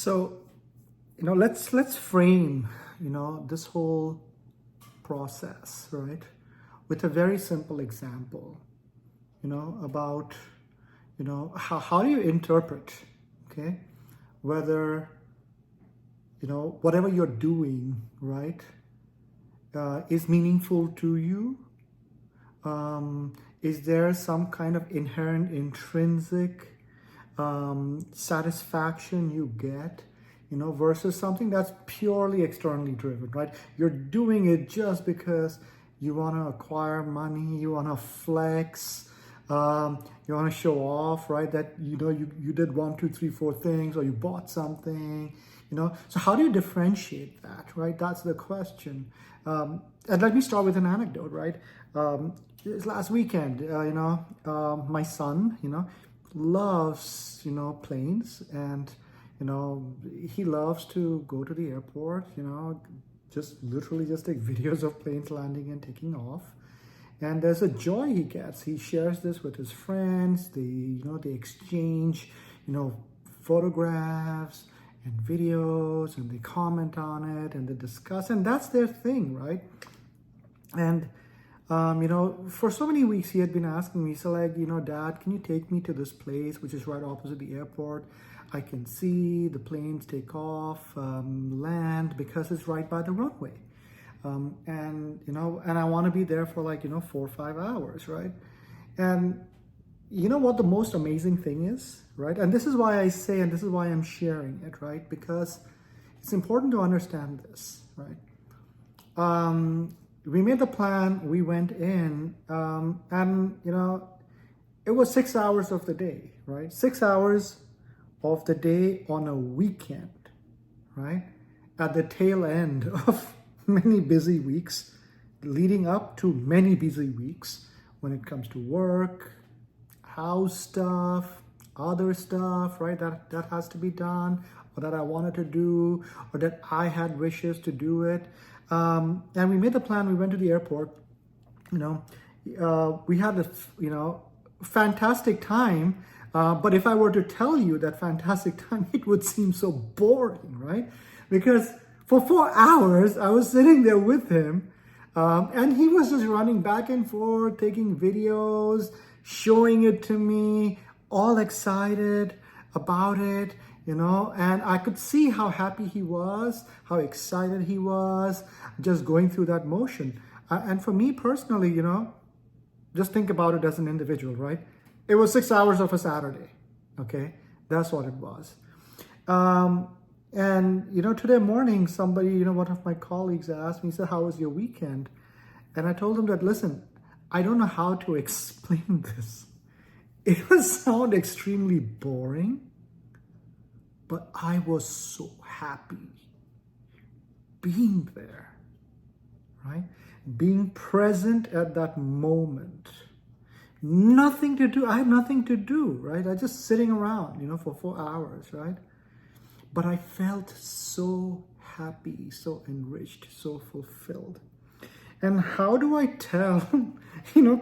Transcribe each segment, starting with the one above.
So, let's frame, this whole process, right, with a very simple example, about, how do you interpret, okay, whether, whatever you're doing, right, is meaningful to you. Is there some kind of inherent intrinsic satisfaction you get, versus something that's purely externally driven, right? You're doing it just because you want to acquire money, you want to flex, you want to show off, right? That, you did 1, 2, 3, 4 things, or you bought something, So how do you differentiate that, right? That's the question. And let me start with an anecdote, right? This last weekend, my son, loves, planes, and, he loves to go to the airport, just literally just take videos of planes landing and taking off. And there's a joy he gets. He shares this with his friends. They exchange, photographs and videos, and they comment on it and they discuss, and that's their thing, right? And for so many weeks he had been asking me, so like, Dad, can you take me to this place which is right opposite the airport? I can see the planes take off, land, because it's right by the runway. And I want to be there for 4 or 5 hours, right? And you know what the most amazing thing is, right? And this is why I say, and this is why I'm sharing it, right? Because it's important to understand this, right? We made the plan, we went in, and, it was 6 hours of the day, right? 6 hours of the day on a weekend, right? At the tail end of many busy weeks, leading up to many busy weeks when it comes to work, house stuff, other stuff, right? That has to be done, or that I wanted to do, or that I had wishes to do it. And we made the plan, we went to the airport, we had a, fantastic time. But if I were to tell you that fantastic time, it would seem so boring, right? Because for 4 hours, I was sitting there with him, and he was just running back and forth, taking videos, showing it to me, all excited about it, and I could see how happy he was, how excited he was, just going through that motion. And for me personally, just think about it as an individual, right? It was 6 hours of a Saturday, okay? That's what it was. And, today morning, somebody, one of my colleagues asked me, said, how was your weekend? And I told him that, listen, I don't know how to explain this. It will sound extremely boring, but I was so happy being there, right? Being present at that moment. Nothing to do. I had nothing to do, right? I just sitting around, for 4 hours, right? But I felt so happy, so enriched, so fulfilled. And how do I tell,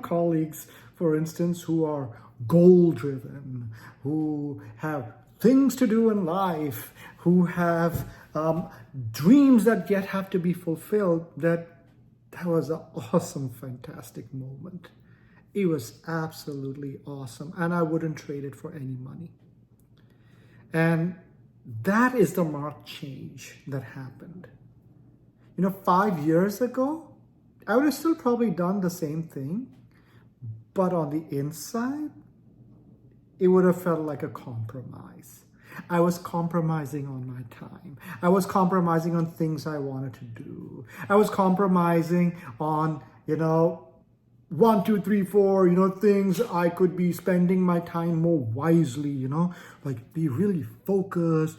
colleagues, for instance, who are goal-driven, who have things to do in life, who have dreams that yet have to be fulfilled, that was an awesome, fantastic moment. It was absolutely awesome, and I wouldn't trade it for any money. And that is the marked change that happened. 5 years ago, I would have still probably done the same thing, but on the inside, it would have felt like a compromise. I was compromising on my time. I was compromising on things I wanted to do. I was compromising on, 1, 2, 3, 4, things I could be spending my time more wisely, like be really focused.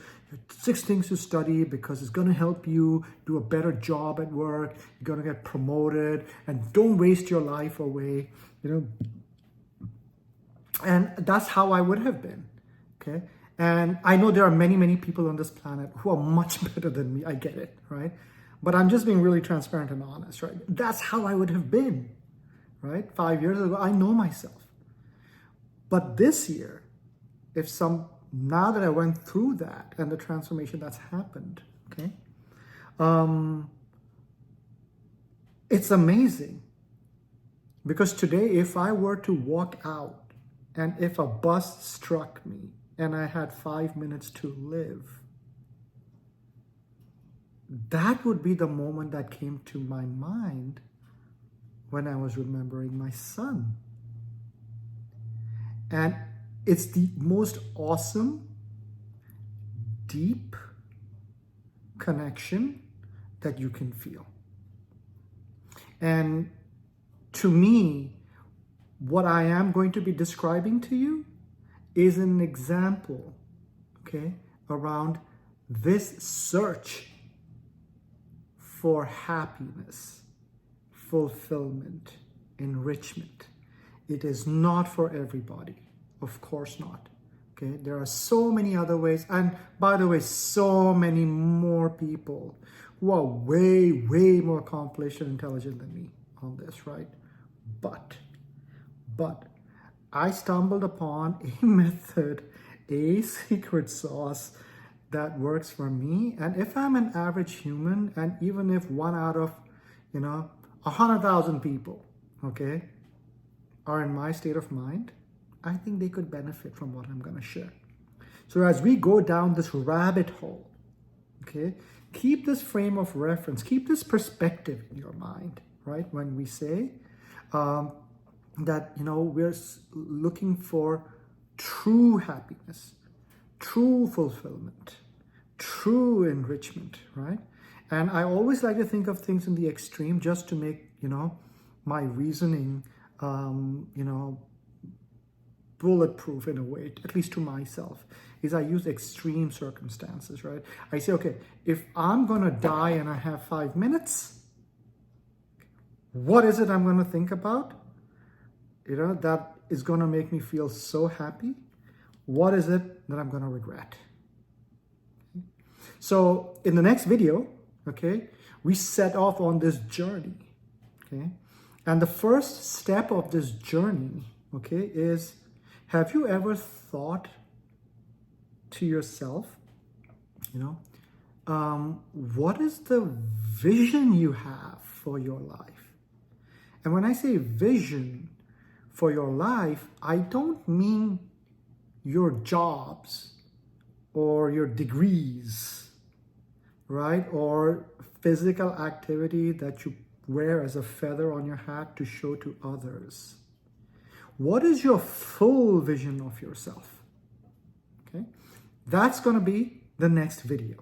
6 things to study because it's going to help you do a better job at work. You're going to get promoted, and don't waste your life away, And that's how I would have been, okay? And I know there are many, many people on this planet who are much better than me. I get it, right? But I'm just being really transparent and honest, right? That's how I would have been, right? 5 years ago, I know myself. But this year, if some now that I went through that and the transformation that's happened, okay, it's amazing. Because today, if I were to walk out and if a bus struck me and I had 5 minutes to live, that would be the moment that came to my mind when I was remembering my son. And it's the most awesome, deep connection that you can feel. And to me, what I am going to be describing to you is an example, okay, around this search for happiness, fulfillment, enrichment. It is not for everybody, of course not. Okay, there are so many other ways, and by the way, so many more people who are way, way more accomplished and intelligent than me on this, right? But I stumbled upon a method, a secret sauce that works for me. And if I'm an average human, and even if 1 out of 100,000 people, okay, are in my state of mind, I think they could benefit from what I'm going to share. So as we go down this rabbit hole, okay, keep this frame of reference, keep this perspective in your mind, right? When we say that, we're looking for true happiness, true fulfillment, true enrichment, right? And I always like to think of things in the extreme just to make, my reasoning, bulletproof in a way, at least to myself, is I use extreme circumstances, right? I say, okay, if I'm going to die and I have 5 minutes, what is it I'm going to think about? That is going to make me feel so happy. What is it that I'm going to regret? Okay. So in the next video, okay, we set off on this journey, okay? And the first step of this journey, okay, is, have you ever thought to yourself, what is the vision you have for your life? And when I say vision for your life, I don't mean your jobs or your degrees, right? Or physical activity that you wear as a feather on your hat to show to others. What is your full vision of yourself? Okay, that's going to be the next video.